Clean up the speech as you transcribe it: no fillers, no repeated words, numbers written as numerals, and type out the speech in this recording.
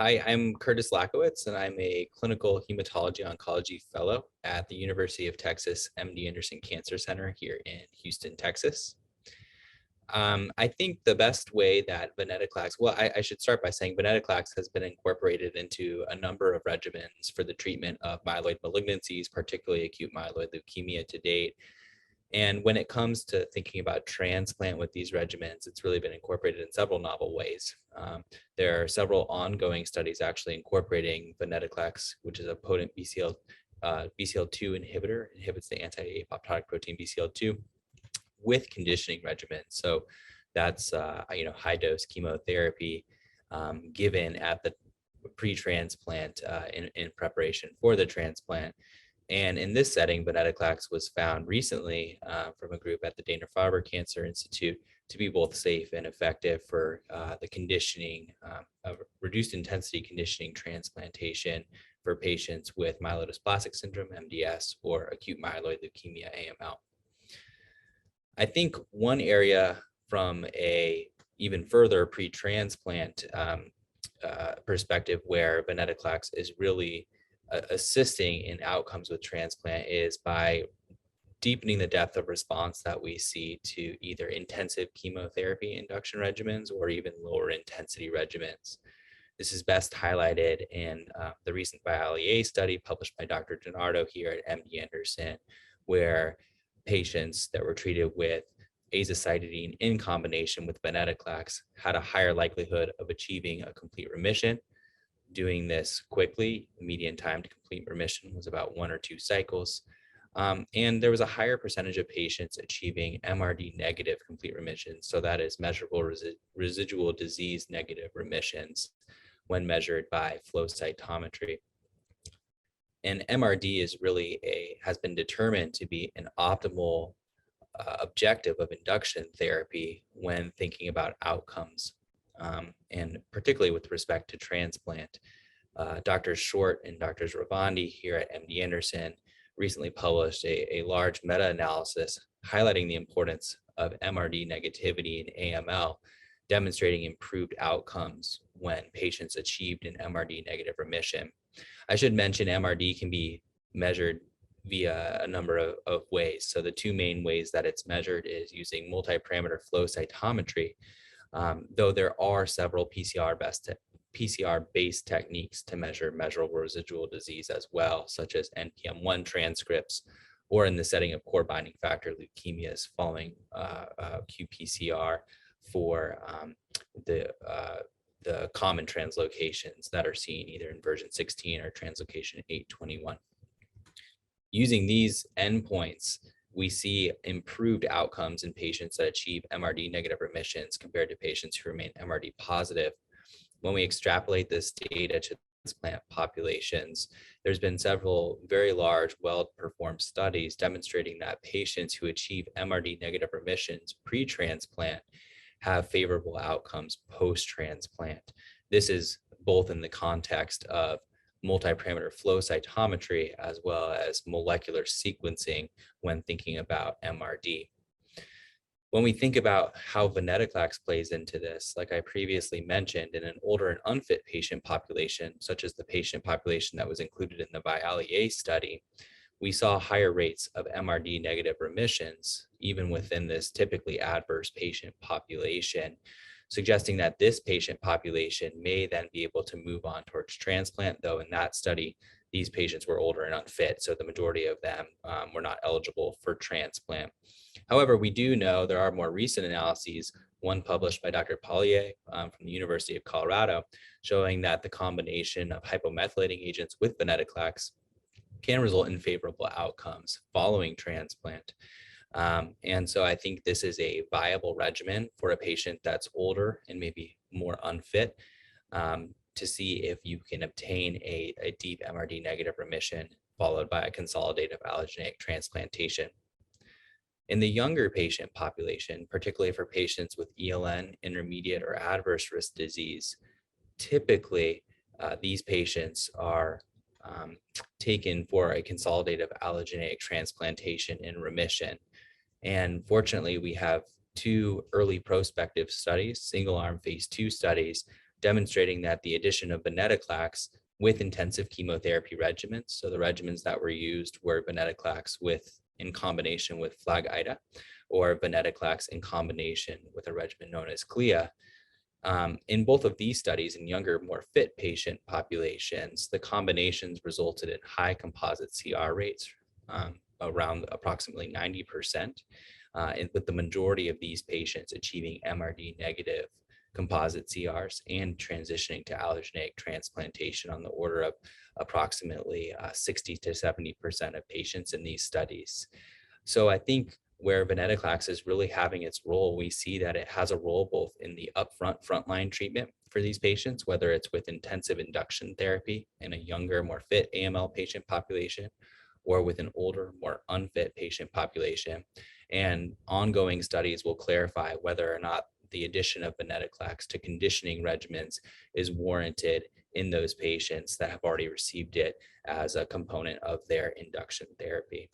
Hi, I'm Curtis Lachowiez, and I'm a clinical hematology oncology fellow at the University of Texas MD Anderson Cancer Center here in Houston, Texas. I think the best way that venetoclax, well, I should start by saying venetoclax has been incorporated into a number of regimens for the treatment of myeloid malignancies, particularly acute myeloid leukemia to date. And when it comes to thinking about transplant with these regimens, it's really been incorporated in several novel ways. There are several ongoing studies actually incorporating venetoclax, which is a potent BCL2 inhibitor, inhibits the anti-apoptotic protein BCL2 with conditioning regimens. So that's high dose chemotherapy given at the pre-transplant in preparation for the transplant. And in this setting, venetoclax was found recently from a group at the Dana-Farber Cancer Institute to be both safe and effective for the conditioning, of reduced intensity conditioning transplantation for patients with myelodysplastic syndrome, MDS, or acute myeloid leukemia, AML. I think one area from a even further pre-transplant perspective where venetoclax is really assisting in outcomes with transplant is by deepening the depth of response that we see to either intensive chemotherapy induction regimens or even lower intensity regimens. This is best highlighted in the recent VIALE study published by Dr. DiNardo here at MD Anderson, where patients that were treated with azacitidine in combination with venetoclax had a higher likelihood of achieving a complete remission. Doing this quickly, the median time to complete remission was about 1 or 2 cycles. And there was a higher percentage of patients achieving MRD negative complete remissions. So that is measurable residual disease negative remissions when measured by flow cytometry. And MRD is really has been determined to be an optimal objective of induction therapy when thinking about outcomes. And particularly with respect to transplant. Dr. Short and Drs. Ravandi here at MD Anderson recently published a large meta-analysis highlighting the importance of MRD negativity in AML, demonstrating improved outcomes when patients achieved an MRD negative remission. I should mention MRD can be measured via a number of ways. So the 2 main ways that it's measured is using multi-parameter flow cytometry, though there are several PCR-based techniques to measure measurable residual disease as well, such as NPM1 transcripts, or in the setting of core binding factor leukemias following qPCR for the common translocations that are seen either in version 16 or translocation 821. Using these endpoints, we see improved outcomes in patients that achieve MRD negative remissions compared to patients who remain MRD positive. When we extrapolate this data to transplant populations, there's been several very large, well-performed studies demonstrating that patients who achieve MRD negative remissions pre-transplant have favorable outcomes post-transplant. This is both in the context of multi-parameter flow cytometry as well as molecular sequencing when thinking about MRD. When we think about how venetoclax plays into this, like I previously mentioned, in an older and unfit patient population, such as the patient population that was included in the VIALE study, we saw higher rates of MRD negative remissions, even within this typically adverse patient population, suggesting that this patient population may then be able to move on towards transplant, though in that study, these patients were older and unfit, so the majority of them were not eligible for transplant. However, we do know there are more recent analyses, one published by Dr. Pollier from the University of Colorado, showing that the combination of hypomethylating agents with venetoclax can result in favorable outcomes following transplant. And so I think this is a viable regimen for a patient that's older and maybe more unfit to see if you can obtain a deep MRD negative remission followed by a consolidative allogeneic transplantation. In the younger patient population, particularly for patients with ELN, intermediate or adverse risk disease, typically these patients are taken for a consolidative allogeneic transplantation in remission. And fortunately, we have 2 early prospective studies, single-arm phase 2 studies demonstrating that the addition of venetoclax with intensive chemotherapy regimens, so the regimens that were used were venetoclax in combination with FLAG-IDA, or venetoclax in combination with a regimen known as CLIA. In both of these studies, in younger, more fit patient populations, the combinations resulted in high composite CR rates, around approximately 90%, and with the majority of these patients achieving MRD negative composite CRs and transitioning to allogeneic transplantation on the order of approximately 60 to 70% of patients in these studies. So I think where venetoclax is really having its role, we see that it has a role both in the upfront frontline treatment for these patients, whether it's with intensive induction therapy in a younger, more fit AML patient population, or with an older, more unfit patient population. And ongoing studies will clarify whether or not the addition of venetoclax to conditioning regimens is warranted in those patients that have already received it as a component of their induction therapy.